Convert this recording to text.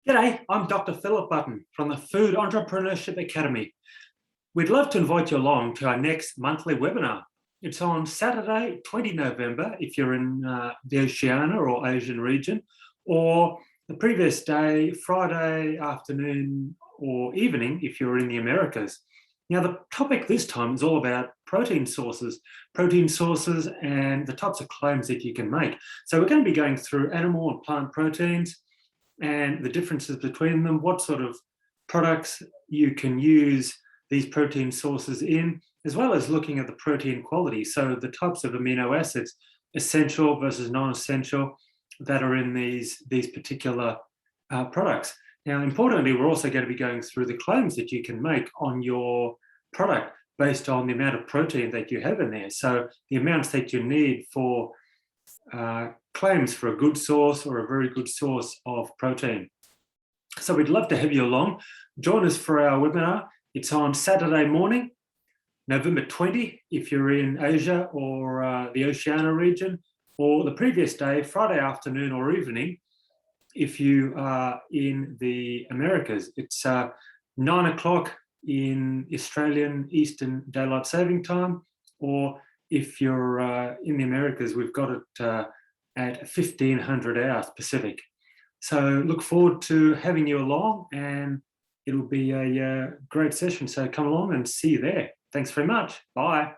G'day, I'm Dr. Philip Button from the Food Entrepreneurship Academy. We'd love to invite you along to our next monthly webinar. It's on Saturday, 20 November, if you're in the Oceania or Asian region, or the previous day, Friday afternoon or evening, if you're in the Americas. Now, the topic this time is all about protein sources and the types of claims that you can make. So we're going to be going through animal and plant proteins, and the differences between them, what sort of products you can use these protein sources in, as well as looking at the protein quality. So the types of amino acids, essential versus non-essential, that are in these particular products. Now, importantly, we're also going to be going through the claims that you can make on your product based on the amount of protein that you have in there. So the amounts that you need for claims for a good source or a very good source of protein. So we'd love to have you along. Join us for our webinar. It's on Saturday morning, November 20, if you're in Asia or the Oceania region, or the previous day, Friday afternoon or evening, if you are in the Americas. It's 9 o'clock in Australian Eastern Daylight Saving Time, or if you're in the Americas, we've got it at 1500 hours Pacific. So look forward to having you along, and it'll be a great session. So come along and see you there. Thanks very much. Bye.